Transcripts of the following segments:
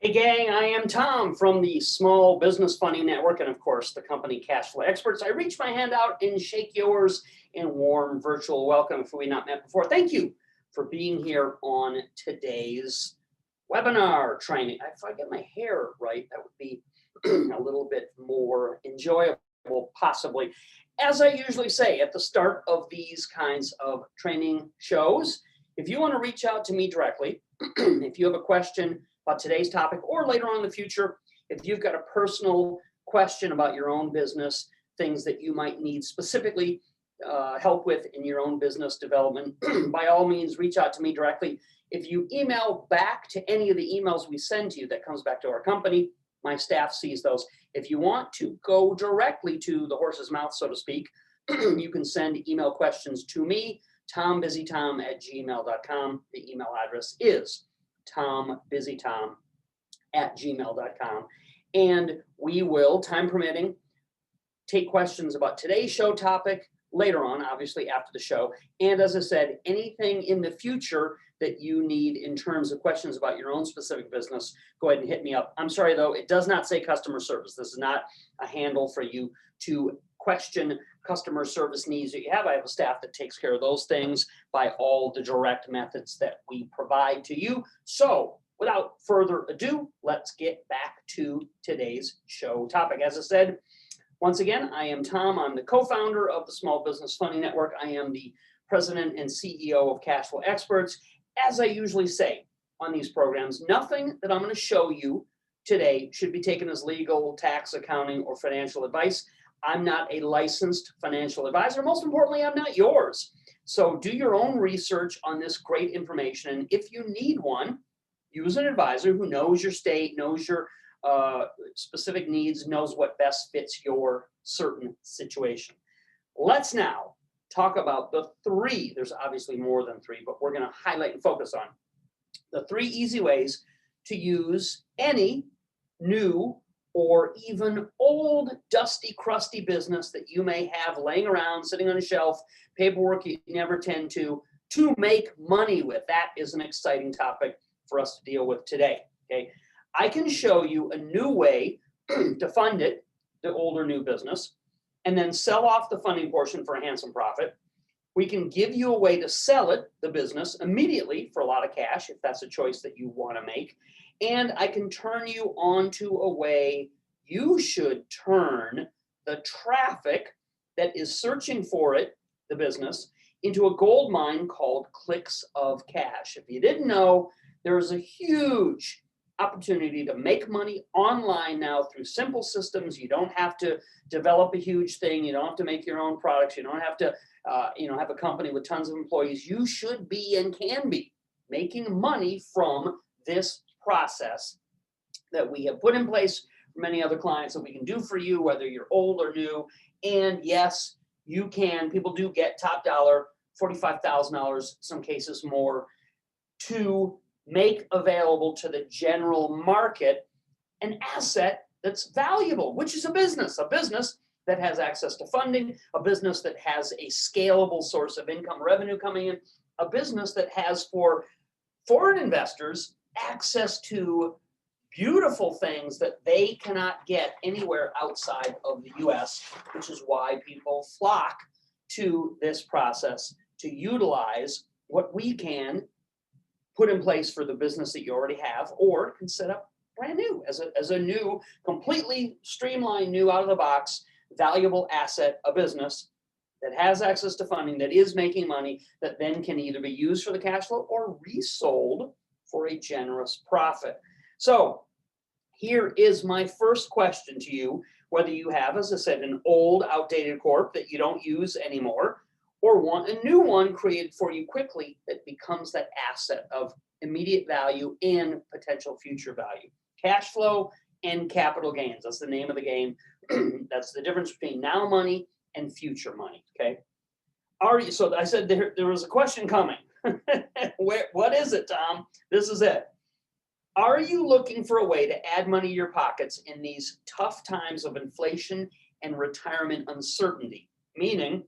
Hey gang, I am Tom from the Small Business Funding Network and of course the company Cash Flow Experts. I reach my hand out and shake yours in warm virtual welcome if we not met before. Thank you for being here on today's webinar training. If I get my hair right, that would be a little bit more enjoyable possibly. As I usually say at the start of these kinds of training shows, if you want to reach out to me directly, if you have a question about today's topic or later on in the future, if you've got a personal question about your own business, things that you might need specifically help with in your own business development, by all means, reach out to me directly. If you email back to any of the emails we send to you, that comes back to our company, my staff sees those. If you want to go directly to the horse's mouth, so to speak, you can send email questions to me, tombusytom@gmail.com. The email address is tombusytom@gmail.com. And we will, time permitting, take questions about today's show topic later on, obviously after the show. And as I said, anything in the future that you need in terms of questions about your own specific business, go ahead and hit me up. I'm sorry though, it does not say customer service. This is not a handle for you to question customer service needs that you have. I have a staff that takes care of those things by all the direct methods that we provide to you. So without further ado, let's get back to today's show topic. As I said, once again, I am Tom. I'm the co-founder of the Small Business Funding Network. I am the president and CEO of Cash Flow Experts. As I usually say on these programs, nothing that I'm going to show you today should be taken as legal, tax, accounting, or financial advice. I'm not a licensed financial advisor. Most importantly, I'm not yours. So do your own research on this great information. And if you need one, use an advisor who knows your state, knows your specific needs, knows what best fits your certain situation. Let's now talk about the three, there's obviously more than three, but we're going to highlight and focus on the three easy ways to use any new or even old, dusty, crusty business that you may have laying around, sitting on a shelf, paperwork you never tend to make money with. That is an exciting topic for us to deal with today, okay? I can show you a new way to fund it, the old or new business, and then sell off the funding portion for a handsome profit. We can give you a way to sell it, the business, immediately for a lot of cash, if that's a choice that you want to make. And I can turn you onto a way you should turn the traffic that is searching for it, the business, into a gold mine called clicks of cash. If you didn't know, there's a huge opportunity to make money online now through simple systems. You don't have to develop a huge thing. You don't have to make your own products. You don't have to have a company with tons of employees. You should be and can be making money from this process that we have put in place for many other clients that we can do for you, whether you're old or new. And yes, you can. People do get top dollar, $45,000, some cases more, to make available to the general market an asset that's valuable, which is a business that has access to funding, a business that has a scalable source of income revenue coming in, a business that has for foreign investors access to beautiful things that they cannot get anywhere outside of the US, which is why people flock to this process to utilize what we can put in place for the business that you already have, or can set up brand new as a new, completely streamlined, new, out of the box, valuable asset, a business that has access to funding, that is making money, that then can either be used for the cash flow or resold for a generous profit. So here is my first question to you, whether you have, as I said, an old, outdated corp that you don't use anymore, or want a new one created for you quickly that becomes that asset of immediate value and potential future value. Cash flow and capital gains. That's the name of the game. That's the difference between now money and future money, okay? So I said there was a question coming. What is it, Tom? This is it. Are you looking for a way to add money to your pockets in these tough times of inflation and retirement uncertainty? Meaning,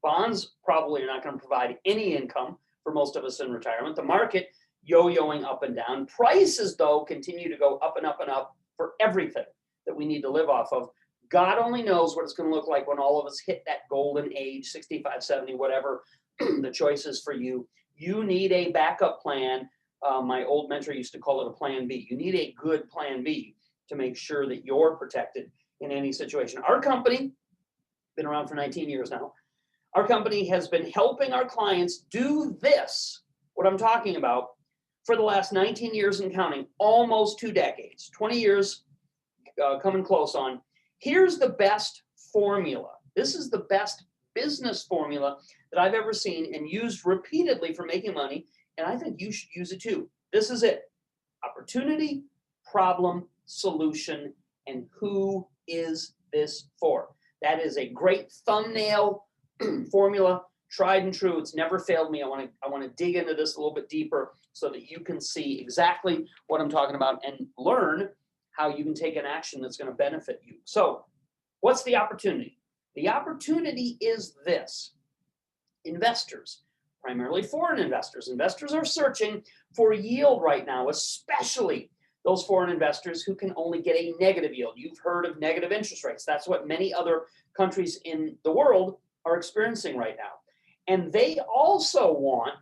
bonds probably are not going to provide any income for most of us in retirement. The market yo-yoing up and down. Prices, though, continue to go up and up and up for everything that we need to live off of. God only knows what it's going to look like when all of us hit that golden age, 65, 70, whatever the choice is for you. You need a backup plan. My old mentor used to call it a plan B. You need a good plan B to make sure that you're protected in any situation. Our company, been around for 19 years now, our company has been helping our clients do this, what I'm talking about, for the last 19 years and counting, almost 2 decades, 20 years coming close on. Here's the best formula. This is the best business formula that I've ever seen and used repeatedly for making money, and I think you should use it too. This is it. Opportunity, problem, solution, and who is this for? That is a great thumbnail formula, tried and true. It's never failed me. I want to dig into this a little bit deeper so that you can see exactly what I'm talking about and learn how you can take an action that's going to benefit you. So, what's the opportunity? The opportunity is this. Investors, primarily foreign investors. Investors are searching for yield right now, especially those foreign investors who can only get a negative yield. You've heard of negative interest rates. That's what many other countries in the world are experiencing right now. And they also want,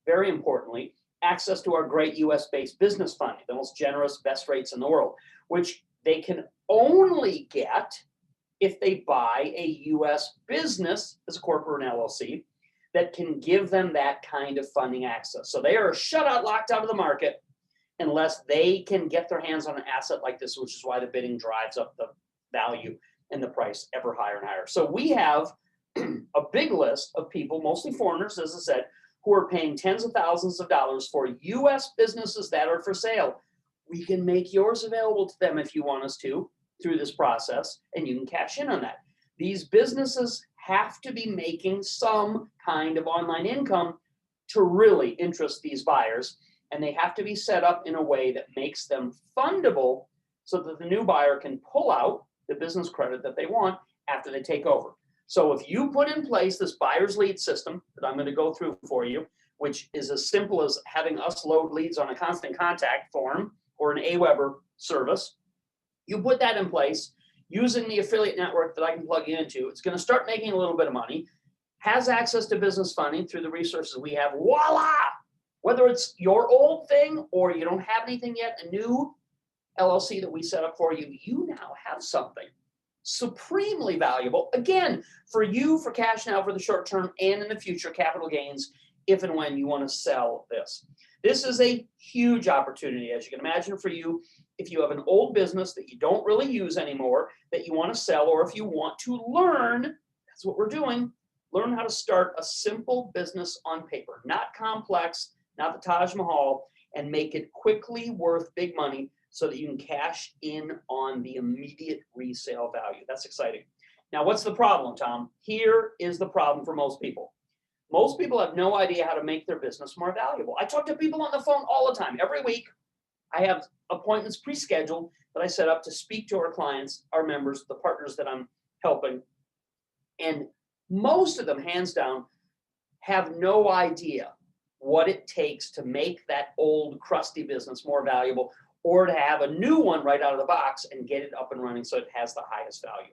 very importantly, access to our great US-based business funding, the most generous, best rates in the world, which they can only get if they buy a US business as a corp or an LLC that can give them that kind of funding access. So they are shut out, locked out of the market unless they can get their hands on an asset like this, which is why the bidding drives up the value and the price ever higher and higher. So we have a big list of people, mostly foreigners, as I said, who are paying tens of thousands of dollars for US businesses that are for sale. We can make yours available to them if you want us to through this process, and you can cash in on that. These businesses have to be making some kind of online income to really interest these buyers, and they have to be set up in a way that makes them fundable so that the new buyer can pull out the business credit that they want after they take over. So if you put in place this buyer's lead system that I'm going to go through for you, which is as simple as having us load leads on a constant contact form or an AWeber service, you put that in place using the affiliate network that I can plug you into. It's going to start making a little bit of money, has access to business funding through the resources we have. Voila! Whether it's your old thing or you don't have anything yet, a new LLC that we set up for you, you now have something supremely valuable, again, for you, for cash now, for the short term, and in the future, capital gains, if and when you want to sell this. This is a huge opportunity, as you can imagine, for you. If you have an old business that you don't really use anymore, that you want to sell, or if you want to learn, that's what we're doing, learn how to start a simple business on paper, not complex, not the Taj Mahal, and make it quickly worth big money so that you can cash in on the immediate resale value. That's exciting. Now, what's the problem, Tom? Here is the problem for most people. Most people have no idea how to make their business more valuable. I talk to people on the phone all the time. Every week, I have appointments pre-scheduled that I set up to speak to our clients, our members, the partners that I'm helping. And most of them, hands down, have no idea what it takes to make that old, crusty business more valuable, or to have a new one right out of the box and get it up and running so it has the highest value.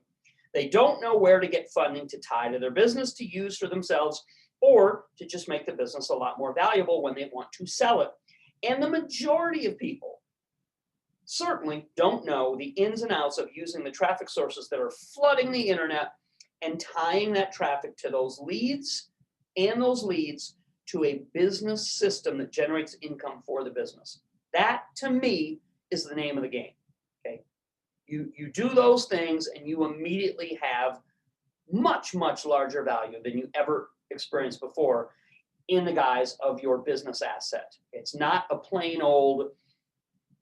They don't know where to get funding to tie to their business to use for themselves, or to just make the business a lot more valuable when they want to sell it. And the majority of people certainly don't know the ins and outs of using the traffic sources that are flooding the internet and tying that traffic to those leads, and those leads to a business system that generates income for the business. That, to me, is the name of the game. Okay, you do those things and you immediately have much, much larger value than you ever experienced before in the guise of your business asset. It's not a plain old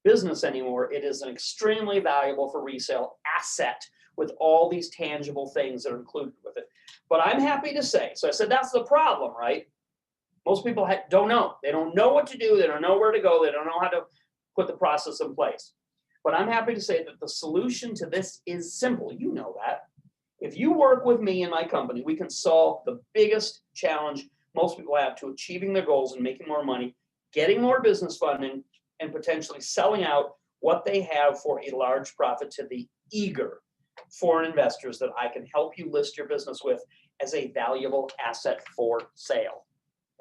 business anymore. It is an extremely valuable for resale asset with all these tangible things that are included with it. But I'm happy to say, so I said that's the problem, right? Most people don't know. They don't know what to do. They don't know where to go. They don't know how to put the process in place. But I'm happy to say that the solution to this is simple. You know that. If you work with me in my company, we can solve the biggest challenge most people have to achieving their goals and making more money, getting more business funding, and potentially selling out what they have for a large profit to the eager foreign investors that I can help you list your business with as a valuable asset for sale.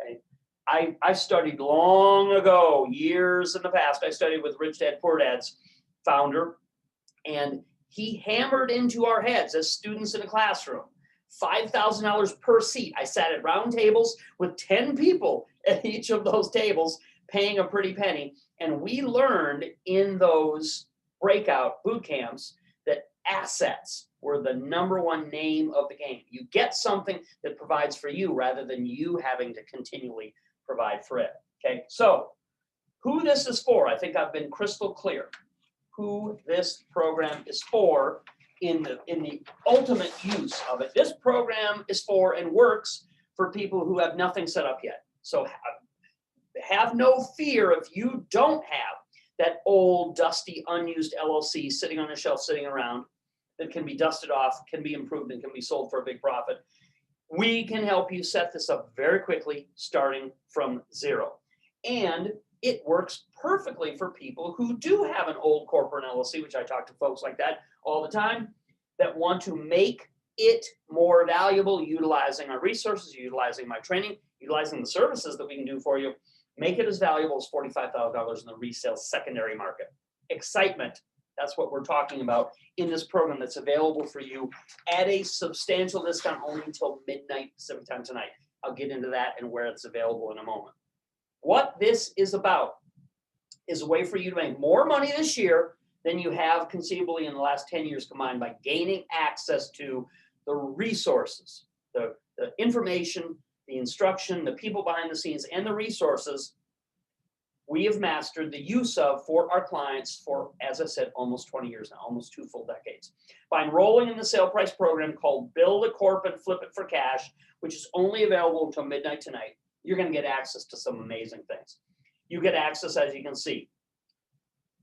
Okay? I studied long ago, years in the past, I studied with Rich Dad Poor Dad's founder, and he hammered into our heads as students in a classroom, $5,000 per seat. I sat at round tables with 10 people at each of those tables, paying a pretty penny. And we learned in those breakout boot camps that assets were the #1 name of the game. You get something that provides for you rather than you having to continually provide for it. Okay, so who this is for, I think I've been crystal clear who this program is for in the ultimate use of it. This program is for and works for people who have nothing set up yet. So have no fear if you don't have that old, dusty, unused LLC sitting on a shelf, sitting around that can be dusted off, can be improved, and can be sold for a big profit. We can help you set this up very quickly, starting from zero. And it works perfectly for people who do have an old corporate LLC, which I talk to folks like that all the time, that want to make it more valuable, utilizing our resources, utilizing my training, utilizing the services that we can do for you. Make it as valuable as $45,000 in the resale secondary market. Excitement. That's what we're talking about in this program that's available for you at a substantial discount only until midnight Pacific time tonight. I'll get into that and where it's available in a moment. What this is about is a way for you to make more money this year than you have conceivably in the last 10 years combined by gaining access to the resources, the information, the instruction, the people behind the scenes, and the resources we have mastered the use of for our clients for, as I said, almost 20 years now, almost 2 full decades. By enrolling in the sale price program called Build a Corp and Flip It for Cash, which is only available until midnight tonight, you're going to get access to some amazing things. You get access, as you can see,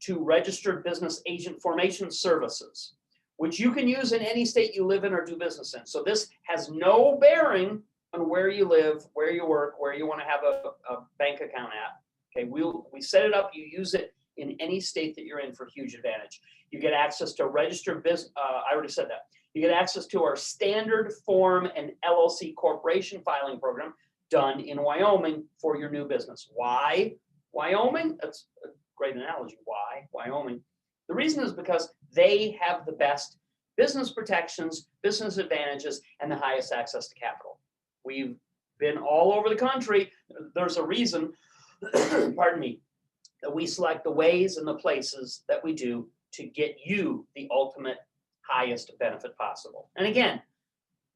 to registered business agent formation services, which you can use in any state you live in or do business in. So this has no bearing on where you live, where you work, where you want to have a bank account at. Okay, we set it up, you use it in any state that you're in for huge advantage. You get access to registered business, I already said that. You get access to our standard form and LLC corporation filing program done in Wyoming for your new business. Why Wyoming? That's a great analogy. Why Wyoming? The reason is because they have the best business protections, business advantages, and the highest access to capital. We've been all over the country. There's a reason, pardon me, that we select the ways and the places that we do to get you the ultimate highest benefit possible. And again,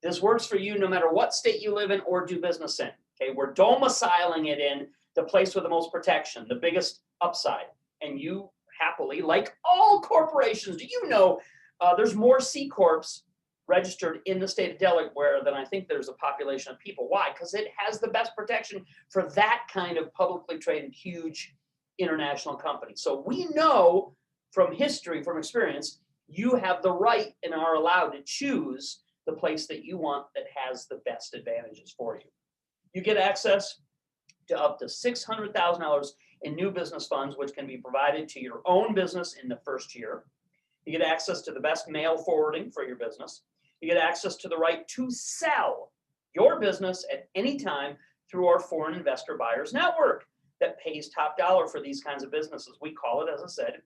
this works for you no matter what state you live in or do business in. Okay, we're domiciling it in the place with the most protection, the biggest upside. And you happily, like all corporations, do you know there's more C Corps registered in the state of Delaware than I think there's a population of people. Why? Because it has the best protection for that kind of publicly traded, huge international company. So we know from history, from experience, you have the right and are allowed to choose the place that you want that has the best advantages for you. You get access to up to $600,000 in new business funds, which can be provided to your own business in the first year. You get access to the best mail forwarding for your business. You get access to the right to sell your business at any time through our foreign investor buyers network that pays top dollar for these kinds of businesses. We call it, as I said,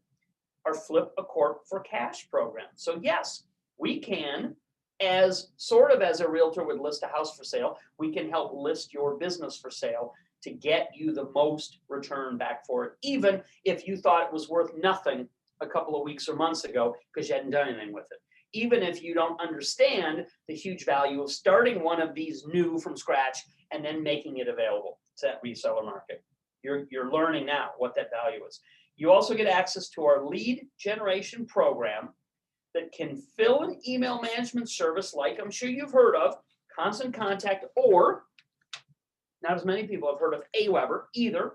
our Flip a Corp for Cash program. So yes, we can, as sort of as a realtor would list a house for sale, we can help list your business for sale to get you the most return back for it, even if you thought it was worth nothing a couple of weeks or months ago because you hadn't done anything with it. Even if you don't understand the huge value of starting one of these new from scratch and then making it available to that reseller market. You're learning now what that value is. You also get access to our lead generation program that can fill an email management service like I'm sure you've heard of, Constant Contact, or not as many people have heard of AWeber either.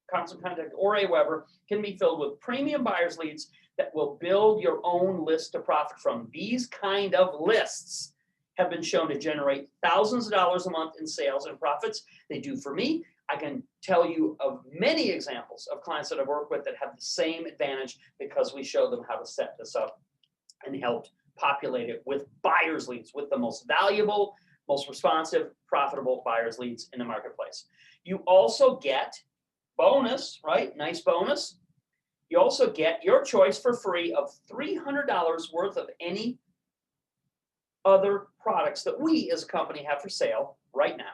Constant Contact or AWeber can be filled with premium buyers leads that will build your own list to profit from. These kind of lists have been shown to generate thousands of dollars a month in sales and profits. They do for me. I can tell you of many examples of clients that I've worked with that have the same advantage because we showed them how to set this up and helped populate it with buyer's leads, with the most valuable, most responsive, profitable buyer's leads in the marketplace. You also get bonus, right? Nice bonus. You also get your choice for free of $300 worth of any other products that we as a company have for sale right now.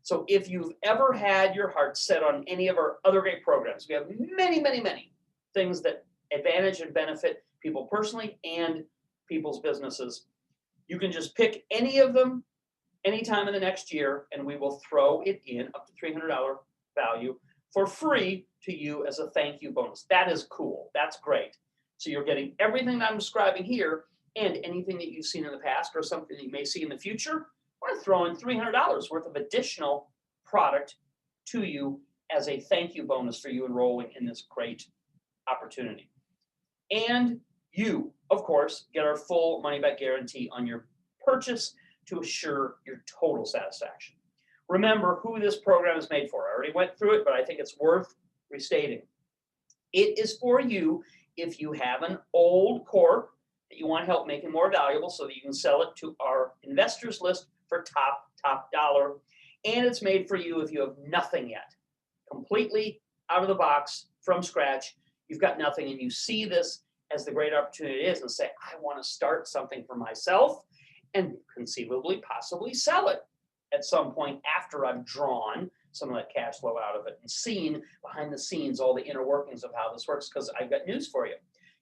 So if you've ever had your heart set on any of our other great programs, we have many, many, many things that advantage and benefit people personally and people's businesses. You can just pick any of them anytime in the next year, and we will throw it in up to $300 value for free to you as a thank you bonus. That is cool. That's great. So you're getting everything that I'm describing here and anything that you've seen in the past or something that you may see in the future. We're throwing $300 worth of additional product to you as a thank you bonus for you enrolling in this great opportunity. And you, of course, get our full money back guarantee on your purchase to assure your total satisfaction. Remember who this program is made for. I already went through it, but I think it's worth restating. It is for you if you have an old Corp that you want help making more valuable so that you can sell it to our investors list for top dollar. And it's made for you if you have nothing yet. Completely out of the box, from scratch, you've got nothing, and you see this as the great opportunity it is and say, I want to start something for myself and conceivably, possibly sell it at some point after I've drawn some of that cash flow out of it and seen behind the scenes all the inner workings of how this works, because I've got news for you.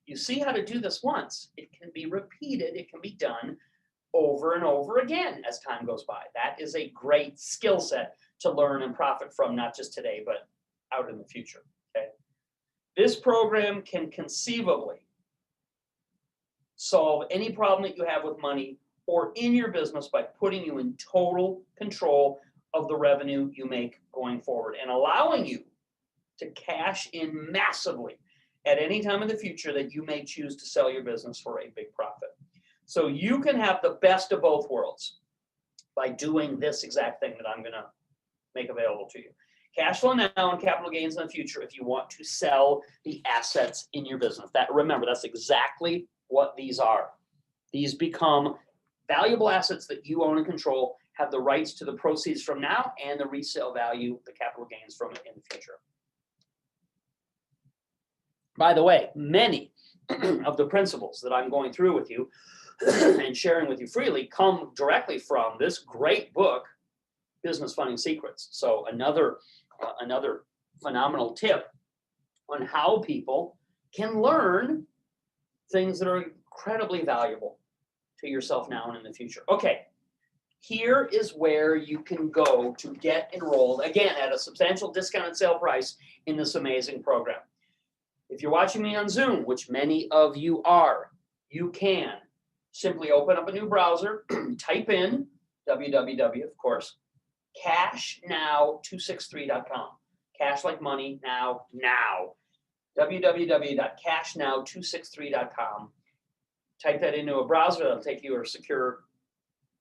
You see how to do this once, it can be repeated, it can be done over and over again as time goes by. That is a great skill set to learn and profit from, not just today, but out in the future, okay? This program can conceivably solve any problem that you have with money or in your business by putting you in total control of the revenue you make going forward and allowing you to cash in massively at any time in the future that you may choose to sell your business for a big profit. So you can have the best of both worlds by doing this exact thing that I'm going to make available to you. Cash flow now and capital gains in the future if you want to sell the assets in your business. Remember, that's exactly what these are. These become valuable assets that you own and control, have the rights to the proceeds from now and the resale value, the capital gains from it in the future. By the way, many of the principles that I'm going through with you and sharing with you freely come directly from this great book, Business Funding Secrets. So another phenomenal tip on how people can learn things that are incredibly valuable to yourself now and in the future. Okay, here is where you can go to get enrolled, again, at a substantial discounted sale price in this amazing program. If you're watching me on Zoom, which many of you are, you can simply open up a new browser, type in www, of course, cashnow263.com. Cash like money, now. www.cashnow263.com. Type that into a browser, that'll take you to a secure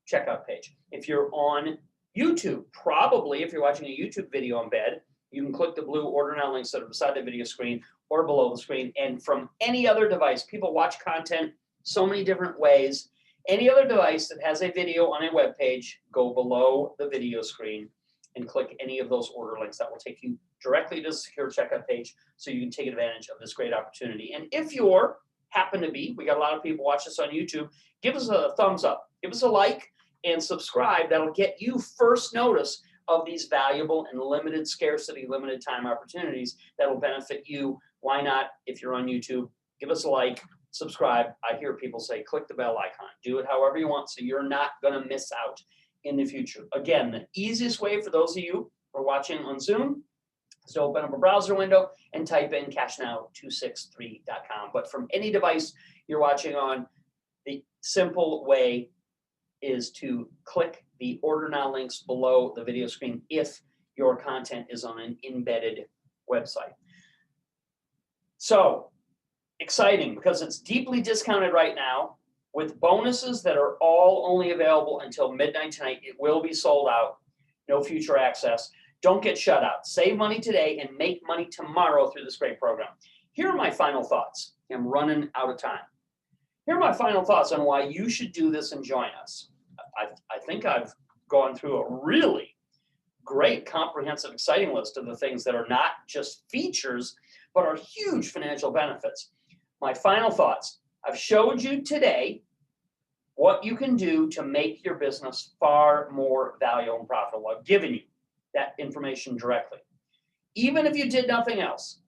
checkout page. If you're on YouTube, probably if you're watching a YouTube video embed, you can click the blue order now links that are beside the video screen or below the screen. And from any other device, people watch content so many different ways. Any other device that has a video on a web page, go below the video screen and click any of those order links. That will take you directly to the secure checkout page so you can take advantage of this great opportunity. And if you're happen to be, we got a lot of people watch this on YouTube, give us a thumbs up, give us a like, and subscribe. That'll get you first notice of these valuable and limited scarcity, limited time opportunities that will benefit you. Why not, if you're on YouTube, give us a like, subscribe. I hear people say, click the bell icon. Do it however you want so you're not going to miss out in the future. Again, the easiest way for those of you who are watching on Zoom is to open up a browser window and type in cashnow263.com. But from any device you're watching on, the simple way is to click the order now links below the video screen if your content is on an embedded website. So exciting, because it's deeply discounted right now with bonuses that are all only available until midnight tonight. It will be sold out, no future access. Don't get shut out. Save money today and make money tomorrow through this great program. Here are my final thoughts. I'm running out of time. Here are my final thoughts on why you should do this and join us. I think I've gone through a really great, comprehensive, exciting list of the things that are not just features, but are huge financial benefits. My final thoughts. I've showed you today what you can do to make your business far more valuable and profitable. I've given you that information directly. Even if you did nothing else,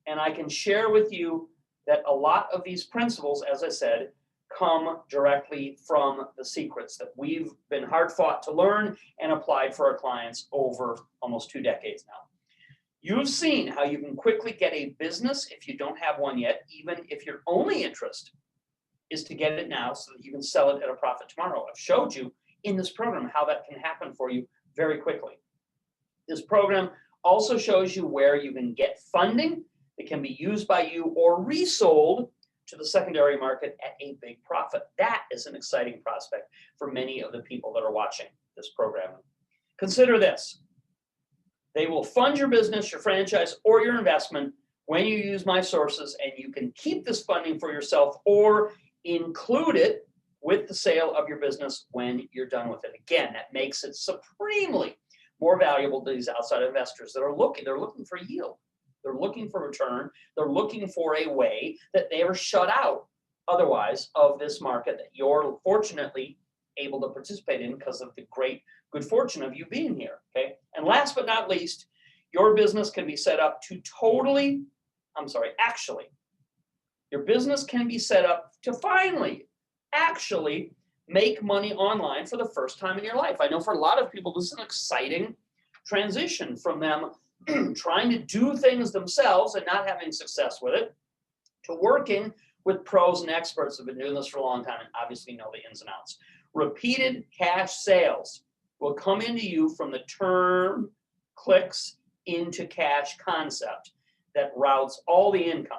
and I can share with you that a lot of these principles, as I said, come directly from the secrets that we've been hard fought to learn and applied for our clients over almost 2 decades now. You've seen how you can quickly get a business if you don't have one yet, even if your only interest is to get it now so that you can sell it at a profit tomorrow. I've showed you in this program how that can happen for you very quickly. This program also shows you where you can get funding that can be used by you or resold to the secondary market at a big profit. That is an exciting prospect for many of the people that are watching this program. Consider this. They will fund your business, your franchise, or your investment when you use my sources, and you can keep this funding for yourself or include it with the sale of your business when you're done with it. Again, that makes it supremely more valuable to these outside investors that are looking. They're looking for yield. They're looking for return. They're looking for a way that they are shut out otherwise of this market that you're fortunately able to participate in because of the great good fortune of you being here. Okay. And last but not least, your business can be set up to your business can be set up to finally actually make money online for the first time in your life. I know for a lot of people, this is an exciting transition from them trying to do things themselves and not having success with it to working with pros and experts who have been doing this for a long time and obviously know the ins and outs. Repeated cash sales will come into you from the term clicks into cash concept that routes all the income,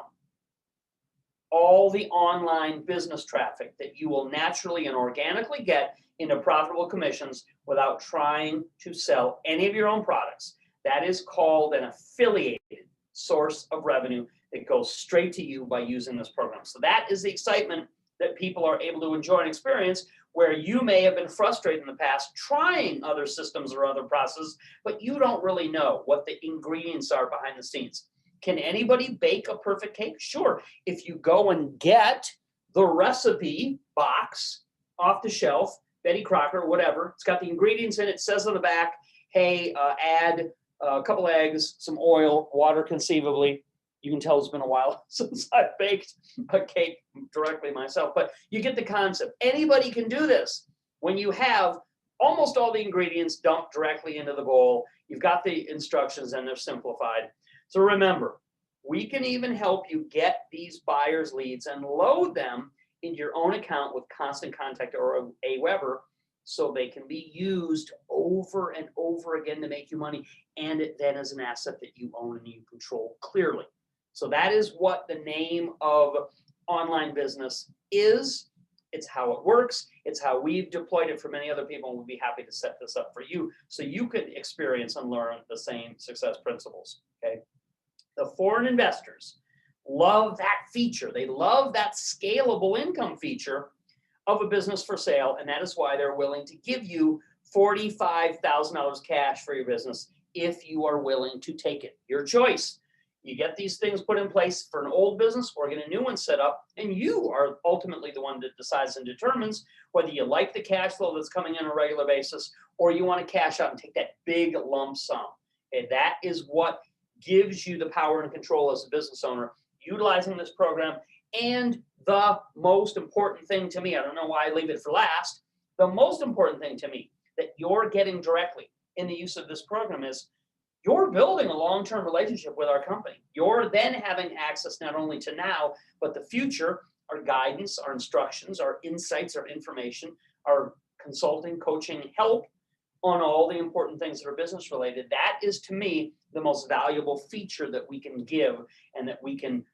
all the online business traffic that you will naturally and organically get into profitable commissions without trying to sell any of your own products. That is called an affiliated source of revenue that goes straight to you by using this program. So that is the excitement that people are able to enjoy and experience, where you may have been frustrated in the past trying other systems or other processes, but you don't really know what the ingredients are behind the scenes. Can anybody bake a perfect cake? Sure. If you go and get the recipe box off the shelf, Betty Crocker, whatever, it's got the ingredients in it, says on the back, hey, add a couple eggs, some oil, water conceivably. You can tell it's been a while since I've baked a cake directly myself, but you get the concept. Anybody can do this. When you have almost all the ingredients dumped directly into the bowl, you've got the instructions and they're simplified. So remember, we can even help you get these buyers' leads and load them in your own account with Constant Contact or Aweber, so they can be used over and over again to make you money, and it then is an asset that you own and you control clearly. So that is what the name of online business is. It's how it works. It's how we've deployed it for many other people, and we'll be happy to set this up for you so you can experience and learn the same success principles. Okay. The foreign investors love that feature. They love that scalable income feature of a business for sale, and that is why they're willing to give you $45,000 cash for your business if you are willing to take it. Your choice. You get these things put in place for an old business or get a new one set up, and you are ultimately the one that decides and determines whether you like the cash flow that's coming in on a regular basis or you want to cash out and take that big lump sum. And that is what gives you the power and control as a business owner, utilizing this program. And the most important thing to me, I don't know why I leave it for last, the most important thing to me that you're getting directly in the use of this program is you're building a long-term relationship with our company. You're then having access not only to now, but the future, our guidance, our instructions, our insights, our information, our consulting, coaching, help on all the important things that are business related. That is, to me, the most valuable feature that we can give and that we can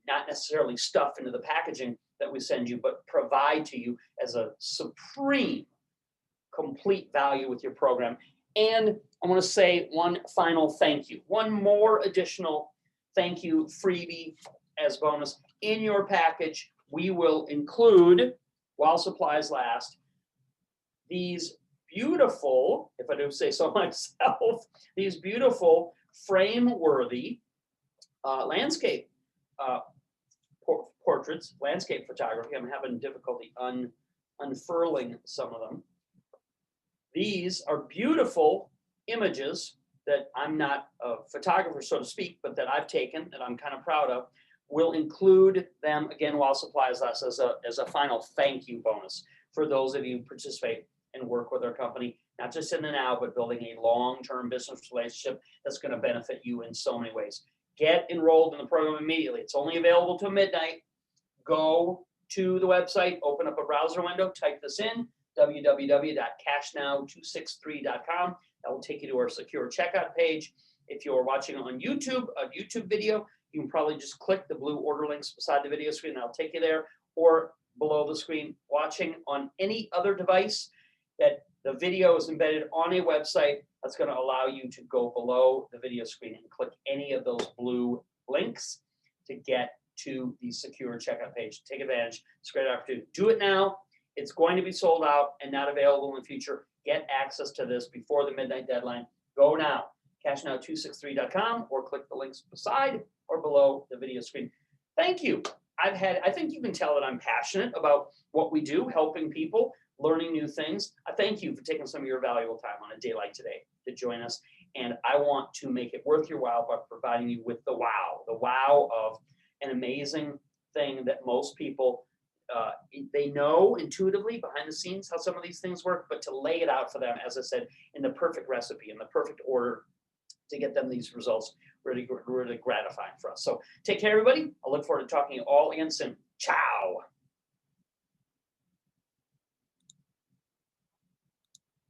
not necessarily stuff into the packaging that we send you, but provide to you as a supreme, complete value with your program. And I want to say one final thank you. One more additional thank you freebie as bonus. In your package, we will include, while supplies last, these beautiful, if I do say so myself, these beautiful frame-worthy landscape portraits, landscape photography. I'm having difficulty unfurling some of them. These are beautiful images that I'm not a photographer, so to speak, but that I've taken that I'm kind of proud of. We'll include them again while supplies last as a final thank you bonus for those of you who participate and work with our company, not just in the now, but building a long-term business relationship that's going to benefit you in so many ways. Get enrolled in the program immediately. It's only available till midnight. Go to the website, open up a browser window, type this in, www.cashnow263.com. That will take you to our secure checkout page. If you're watching on YouTube, a YouTube video, you can probably just click the blue order links beside the video screen. That'll take you there, or below the screen. Watching on any other device, that the video is embedded on a website that's going to allow you to go below the video screen and click any of those blue links to get to the secure checkout page. Take advantage. It's a great opportunity. Do it now. It's going to be sold out and not available in the future. Get access to this before the midnight deadline. Go now. Cashnow263.com, or click the links beside or below the video screen. Thank you. I think you can tell that I'm passionate about what we do, helping people, learning new things. I thank you for taking some of your valuable time on a day like today to join us. And I want to make it worth your while by providing you with the wow of an amazing thing that most people, they know intuitively behind the scenes how some of these things work, but to lay it out for them, as I said, in the perfect recipe, in the perfect order to get them these results, really, really gratifying for us. So take care, everybody. I look forward to talking to you all again soon. Ciao.